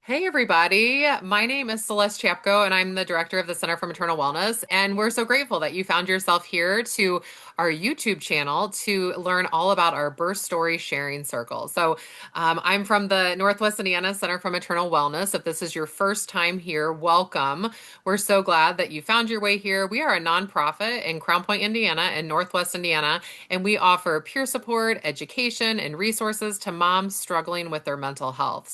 Hey, everybody. My name is Celeste Chapko, and I'm the director of the Center for Maternal Wellness. And we're so grateful that you found yourself here to our YouTube channel to learn all about our birth story sharing circle. I'm from the Northwest Indiana Center for Maternal Wellness. If this is your first time here, welcome. We're so glad that you found your way here. We are a nonprofit in Crown Point, Indiana, and Northwest Indiana, and we offer peer support, education, and resources to moms struggling with their mental health.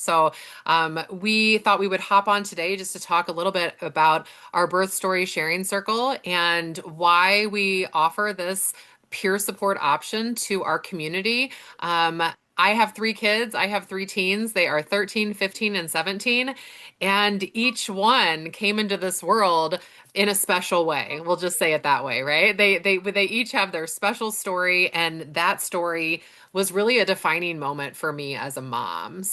We thought we would hop on today just to talk a little bit about our birth story sharing circle and why we offer this peer support option to our community. I have three kids. I have three teens. They are 13, 15, and 17. And each one came into this world in a special way. We'll just say it that way, right? They each have their special story, and that story was really a defining moment for me as a mom.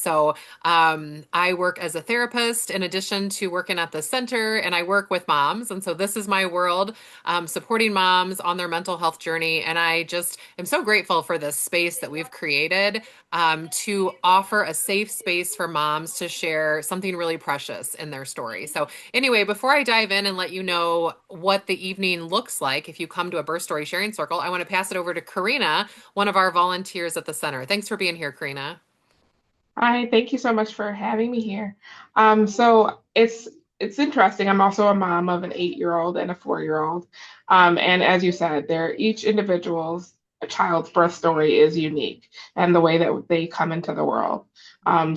I work as a therapist in addition to working at the center, and I work with moms. And so this is my world, supporting moms on their mental health journey. And I just am so grateful for this space that we've created to offer a safe space for moms to share something really precious in their story. Anyway, before I dive in and let you know what the evening looks like if you come to a birth story sharing circle, I want to pass it over to Karina, one of our volunteers at the center. Thanks for being here, Karina. Hi, thank you so much for having me here. So it's interesting. I'm also a mom of an 8-year-old and a 4-year-old. And as you said, they're each individual's a child's birth story is unique and the way that they come into the world.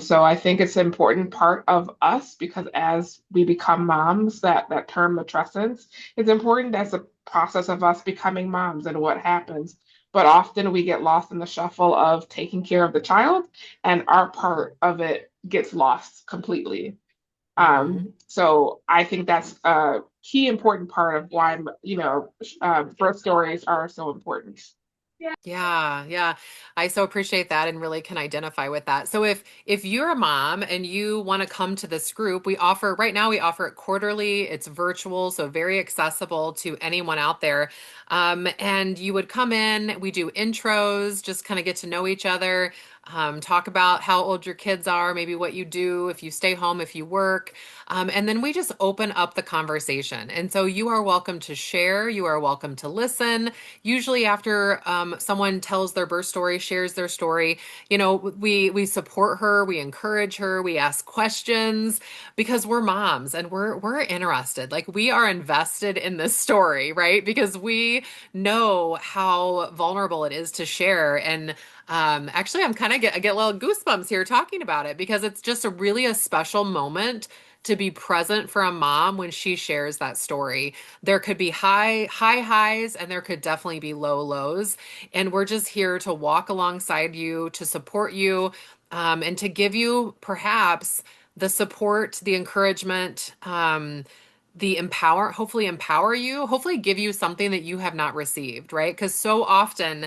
So I think it's an important part of us because as we become moms, that term matrescence is important as a process of us becoming moms and what happens. But often we get lost in the shuffle of taking care of the child and our part of it gets lost completely. Mhm. So I think that's a key important part of why, birth stories are so important. Yeah, yeah. I so appreciate that and really can identify with that. So if you're a mom and you want to come to this group, we offer right now we offer it quarterly. It's virtual, so very accessible to anyone out there. And you would come in, we do intros, just kind of get to know each other, talk about how old your kids are, maybe what you do, if you stay home, if you work. And then we just open up the conversation. And so you are welcome to share, you are welcome to listen. Usually after someone tells their birth story, shares their story, we support her, we encourage her, we ask questions because we're moms and we're interested. Like we are invested in this story, right? Because we know how vulnerable it is to share. And actually, I get little goosebumps here talking about it because it's just a special moment to be present for a mom when she shares that story. There could be high highs and there could definitely be low lows. And we're just here to walk alongside you, to support you, and to give you perhaps the support, the encouragement, hopefully empower you, hopefully give you something that you have not received, right? Because so often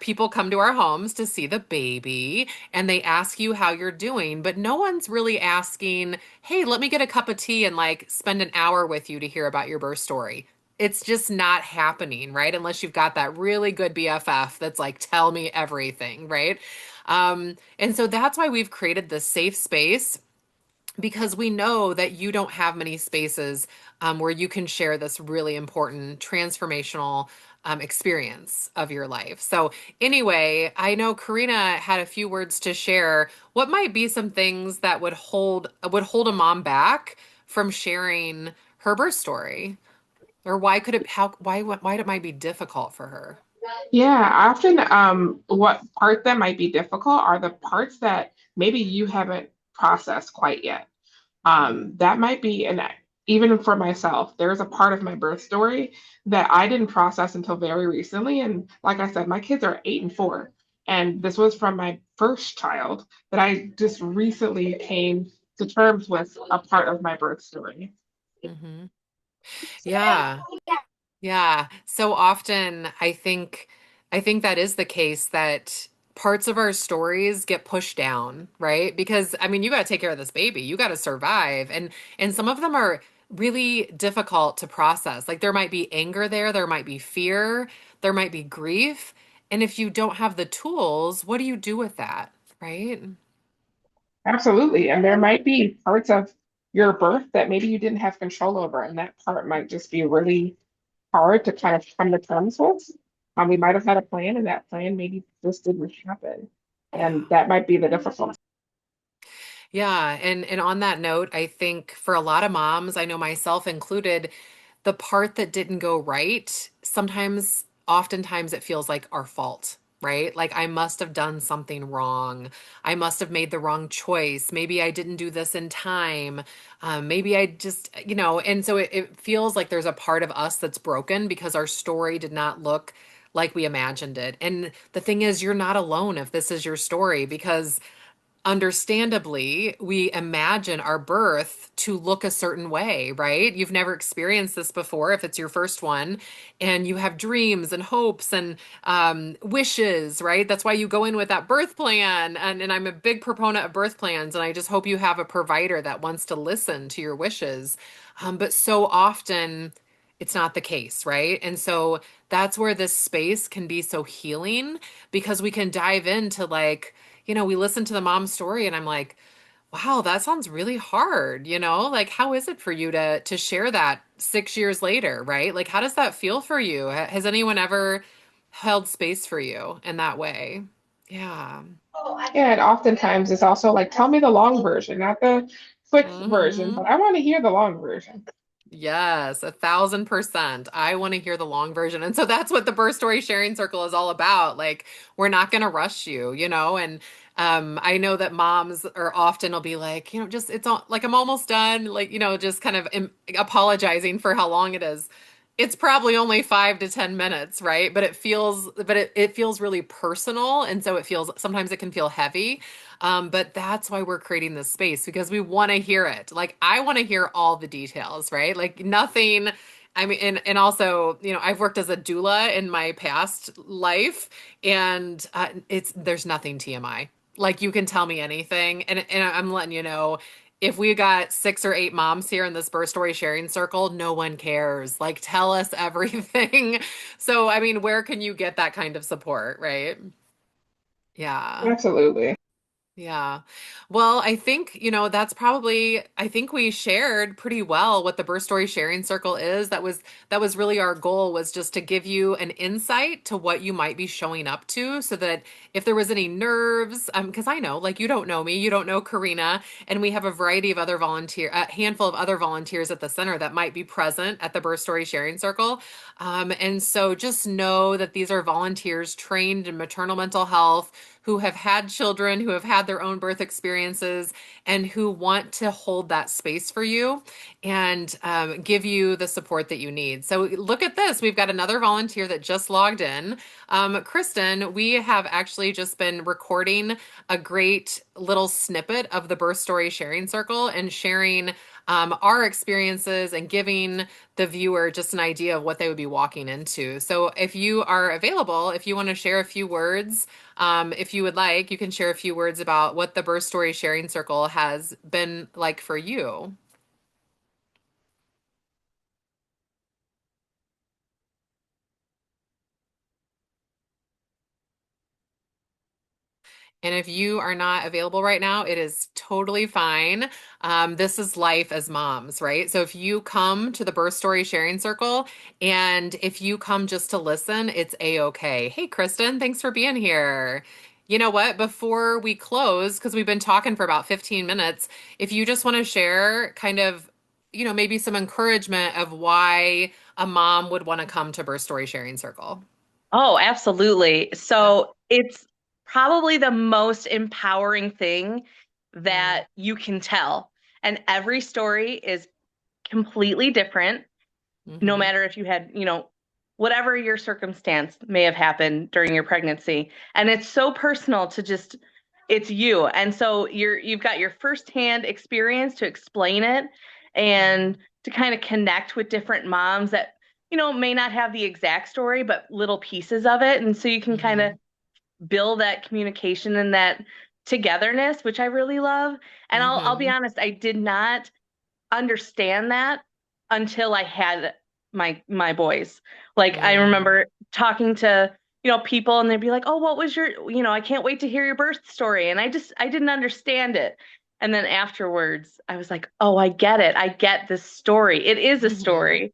people come to our homes to see the baby and they ask you how you're doing, but no one's really asking, hey, let me get a cup of tea and like spend an hour with you to hear about your birth story. It's just not happening, right? Unless you've got that really good BFF that's like, tell me everything, right? And so that's why we've created this safe space because we know that you don't have many spaces where you can share this really important transformational experience of your life. So, anyway, I know Karina had a few words to share. What might be some things that would hold a mom back from sharing her birth story, or why could it how why it might be difficult for her? Yeah, often what parts that might be difficult are the parts that maybe you haven't processed quite yet. That might be, and even for myself, there's a part of my birth story that I didn't process until very recently. And like I said, my kids are 8 and 4. And this was from my first child that I just recently came to terms with a part of my birth story. Hmm. Yeah. Yeah, so often I think that is the case that parts of our stories get pushed down, right? Because I mean, you got to take care of this baby. You got to survive. And some of them are really difficult to process. Like there might be anger there might be fear, there might be grief. And if you don't have the tools, what do you do with that, right? Absolutely. And there might be parts of your birth that maybe you didn't have control over, and that part might just be really hard to kind of come to terms with. We might have had a plan, and that plan maybe just didn't happen. Yeah. And that might be the difficult. Yeah, and on that note, I think for a lot of moms, I know myself included, the part that didn't go right, oftentimes it feels like our fault, right? Like I must have done something wrong. I must have made the wrong choice. Maybe I didn't do this in time. Maybe I just, and so it feels like there's a part of us that's broken because our story did not look like we imagined it. And the thing is, you're not alone if this is your story because understandably, we imagine our birth to look a certain way, right? You've never experienced this before if it's your first one, and you have dreams and hopes and wishes, right? That's why you go in with that birth plan. And I'm a big proponent of birth plans, and I just hope you have a provider that wants to listen to your wishes. But so often, it's not the case, right? And so that's where this space can be so healing because we can dive into like, we listen to the mom's story and I'm like, wow, that sounds really hard, Like how is it for you to share that 6 years later, right? Like how does that feel for you? Has anyone ever held space for you in that way? Yeah. Yeah, and oftentimes it's also like, tell me the long version, not the quick version, but Hmm. I want to hear the long version. Yes, 1,000%. I want to hear the long version. And so that's what the birth story sharing circle is all about. Like, we're not going to rush you, And I know that moms are often will be like, just it's all like I'm almost done, like, just kind of apologizing for how long it is. It's probably only 5 to 10 minutes, right? But it feels really personal. And so sometimes it can feel heavy. But that's why we're creating this space because we want to hear it. Like I want to hear all the details, right? Like nothing. I mean, and also, I've worked as a doula in my past life, and there's nothing TMI. Like you can tell me anything, and I'm letting you know. If we got 6 or 8 moms here in this birth story sharing circle, no one cares. Like, tell us everything. So, I mean, where can you get that kind of support, right? Yeah. Absolutely. Yeah. Well, I think, I think we shared pretty well what the birth story sharing circle is. That was really our goal was just to give you an insight to what you might be showing up to so that if there was any nerves, because I know, like you don't know me, you don't know Karina, and we have a variety of a handful of other volunteers at the center that might be present at the birth story sharing circle. And so just know that these are volunteers trained in maternal mental health who have had children, who have had their own birth experiences, and who want to hold that space for you and give you the support that you need. So look at this. We've got another volunteer that just logged in. Kristen, we have actually just been recording a great little snippet of the birth story sharing circle and sharing our experiences and giving the viewer just an idea of what they would be walking into. So if you are available, if you want to share a few words, if you would like, you can share a few words about what the birth story sharing circle has been like for you. And if you are not available right now, it is totally fine. This is life as moms, right? So if you come to the birth story sharing circle and if you come just to listen, it's a-okay. Hey, Kristen, thanks for being here. You know what? Before we close, because we've been talking for about 15 minutes, if you just want to share kind of, maybe some encouragement of why a mom would want to come to birth story sharing circle. Oh, absolutely. Yeah. So it's probably the most empowering thing Mm-hmm. that you can tell. And every story is completely different, no Mm-hmm. matter if you had, whatever your circumstance may have happened during your pregnancy. And it's so personal to just, it's you. And so you've got your firsthand experience to explain it Mm-hmm. and to kind of connect with different moms that, may not have the exact story, but little pieces of it. And so you can kind of Mm-hmm. build that communication and that togetherness, which I really love. And I'll be Mm-hmm. honest, I did not understand that until I had my boys. Like I Mm, remember talking to people and they'd be like, "Oh, what was I can't wait to hear your birth story." And I didn't understand it. And then afterwards, I was like, "Oh, I get it. I get this story. It is a Hmm. story."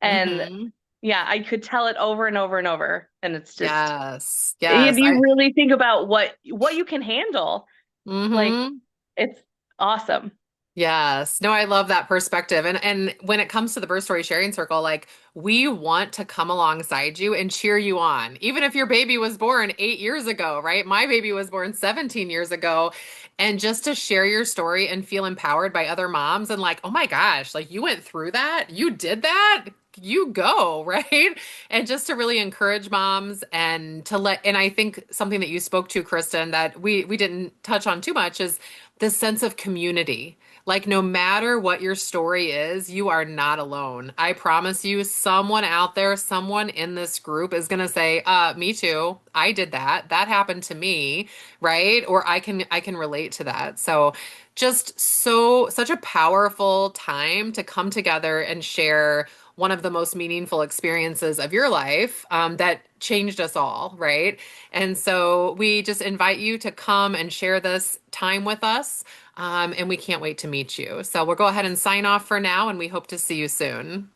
And Hmm. yeah, I could tell it over and over and over. And it's just Yes. if Yes. you really think about what you can handle, like Hmm. it's awesome. Yes. No, I love that perspective. And when it comes to the birth story sharing circle, like we want to come alongside you and cheer you on. Even if your baby was born 8 years ago, right? My baby was born 17 years ago. And just to share your story and feel empowered by other moms and like, oh my gosh, like you went through that, you did that, you go, right? And just to really encourage moms and and I think something that you spoke to, Kristen, that we didn't touch on too much is this sense of community. Like, no matter what your story is, you are not alone. I promise you, someone out there, someone in this group is going to say, me too. I did that. That happened to me, right? Or I can relate to that. So just such a powerful time to come together and share one of the most meaningful experiences of your life that changed us all, right? And so we just invite you to come and share this time with us. And we can't wait to meet you. So we'll go ahead and sign off for now, and we hope to see you soon.